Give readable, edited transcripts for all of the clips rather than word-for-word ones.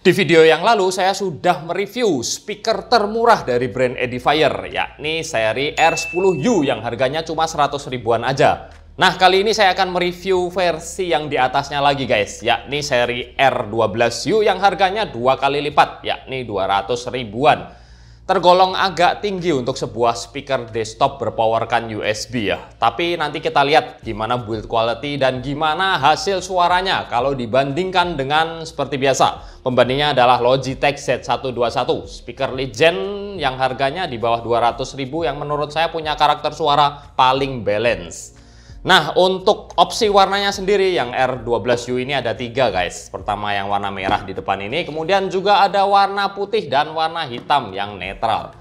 Di video yang lalu saya sudah mereview speaker termurah dari brand Edifier, yakni seri R10U yang harganya cuma 100 ribuan aja. Nah, kali ini saya akan mereview versi yang di atasnya lagi guys, yakni seri R12U yang harganya 2 kali lipat, yakni 200 ribuan. Tergolong agak tinggi untuk sebuah speaker desktop berpowerkan USB ya. Tapi nanti kita lihat gimana build quality dan gimana hasil suaranya kalau dibandingkan dengan seperti biasa. Pembandingnya adalah Logitech Z121, speaker legend yang harganya di bawah 200 ribu yang menurut saya punya karakter suara paling balance. Nah, untuk opsi warnanya sendiri yang R12U ini ada 3 guys. Pertama yang warna merah di depan ini, kemudian juga ada warna putih dan warna hitam yang netral.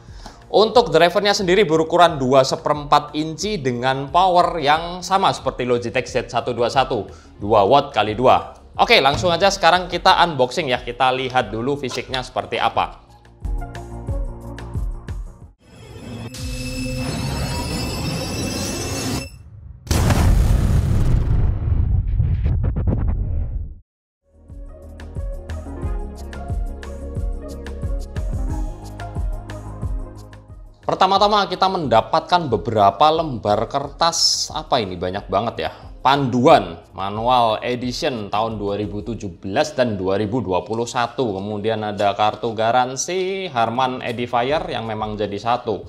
Untuk drivernya sendiri berukuran 2/4 inci dengan power yang sama seperti Logitech Z121, 2 watt kali 2. Oke, langsung aja sekarang kita unboxing ya. Kita lihat dulu fisiknya seperti apa. Pertama-tama kita mendapatkan beberapa lembar kertas, apa ini banyak banget ya, panduan manual edition tahun 2017 dan 2021. Kemudian ada kartu garansi Harman Edifier yang memang jadi satu.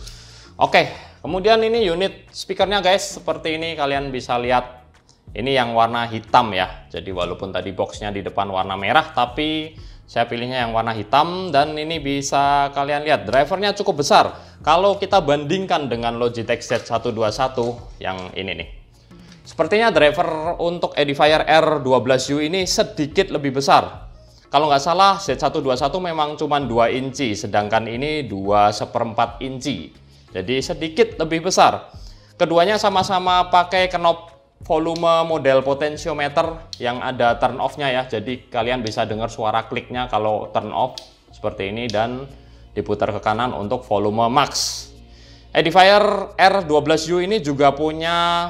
Oke, kemudian ini unit speakernya guys, seperti ini kalian bisa lihat. Ini yang warna hitam ya, jadi walaupun tadi boxnya di depan warna merah, tapi saya pilihnya yang warna hitam. Dan ini bisa kalian lihat drivernya cukup besar kalau kita bandingkan dengan Logitech Z121 yang ini nih. Sepertinya driver untuk Edifier R12U ini sedikit lebih besar. Kalau nggak salah Z121 memang cuma 2 inci, sedangkan ini 2/4 inci. Jadi sedikit lebih besar. Keduanya sama-sama pakai knob volume model potentiometer yang ada turn off-nya ya. Jadi kalian bisa dengar suara kliknya kalau turn off seperti ini dan diputar ke kanan untuk volume max. Edifier R12U ini juga punya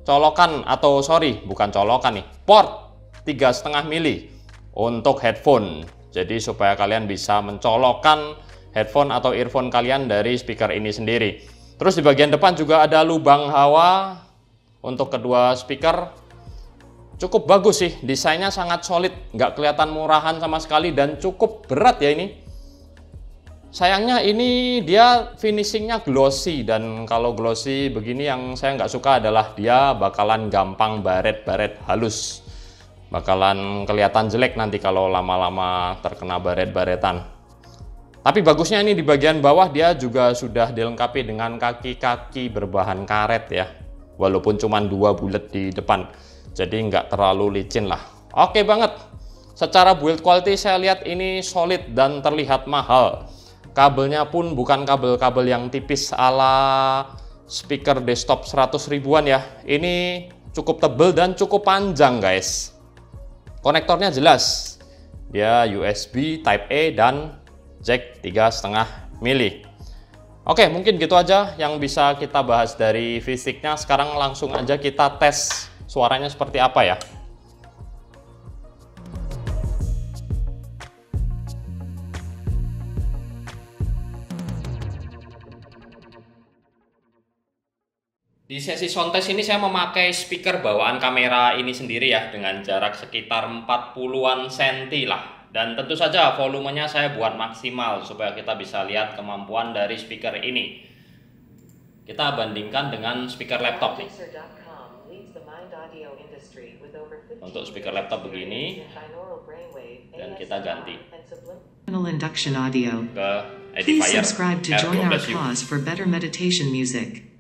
colokan atau bukan colokan nih, port 3,5 mili untuk headphone. Jadi supaya kalian bisa mencolokkan headphone atau earphone kalian dari speaker ini sendiri. Terus di bagian depan juga ada lubang hawa untuk kedua speaker. Cukup bagus sih, desainnya sangat solid, nggak kelihatan murahan sama sekali dan cukup berat ya ini. Sayangnya ini dia finishingnya glossy, dan kalau glossy begini yang saya nggak suka adalah dia bakalan gampang baret-baret halus. Bakalan kelihatan jelek nanti kalau lama-lama terkena baret-baretan. Tapi bagusnya ini di bagian bawah dia juga sudah dilengkapi dengan kaki-kaki berbahan karet ya. Walaupun cuma 2 bulat di depan, jadi nggak terlalu licin lah. Oke banget. Secara build quality saya lihat ini solid dan terlihat mahal. Kabelnya pun bukan kabel-kabel yang tipis ala speaker desktop 100 ribuan ya. Ini cukup tebel dan cukup panjang guys. Konektornya jelas, dia USB Type A dan jack 3,5 mili. Oke, mungkin gitu aja yang bisa kita bahas dari fisiknya. Sekarang langsung aja kita tes suaranya seperti apa ya. Di sesi sound test ini saya memakai speaker bawaan kamera ini sendiri ya, dengan jarak sekitar 40-an cm lah. Dan tentu saja volumenya saya buat maksimal supaya kita bisa lihat kemampuan dari speaker ini. Kita bandingkan dengan speaker laptop nih. Untuk speaker laptop begini, dan kita ganti Induction audio. ke Please Edifier subscribe to join our R12U. cause for better meditation music.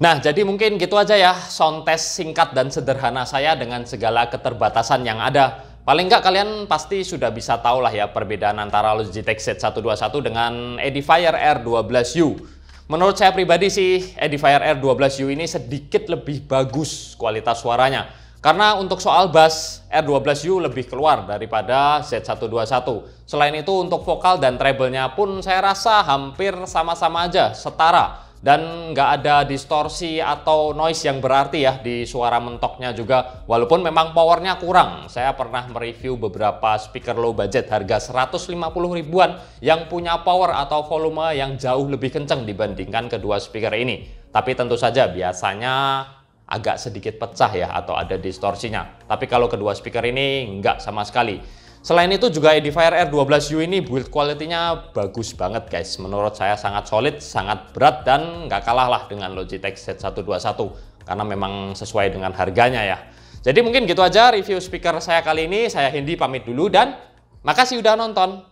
Nah, jadi mungkin gitu aja ya sound test singkat dan sederhana saya dengan segala keterbatasan yang ada. Paling nggak kalian pasti sudah bisa tahu lah ya perbedaan antara Logitech Z121 dengan Edifier R12U. Menurut saya pribadi sih Edifier R12U ini sedikit lebih bagus kualitas suaranya. Karena untuk soal bass, R12U lebih keluar daripada Z121. Selain itu untuk vokal dan treble-nya pun saya rasa hampir sama-sama aja, setara. Dan nggak ada distorsi atau noise yang berarti ya di suara mentoknya juga. Walaupun memang powernya kurang. Saya pernah mereview beberapa speaker low budget harga 150 ribuan yang punya power atau volume yang jauh lebih kencang dibandingkan kedua speaker ini. Tapi tentu saja biasanya agak sedikit pecah ya atau ada distorsinya. Tapi kalau kedua speaker ini nggak sama sekali. Selain itu juga Edifier R12U ini build quality-nya bagus banget guys. Menurut saya sangat solid, sangat berat dan nggak kalah lah dengan Logitech Z121 karena memang sesuai dengan harganya ya. Jadi mungkin gitu aja review speaker saya kali ini. Saya Hendy pamit dulu dan makasih udah nonton.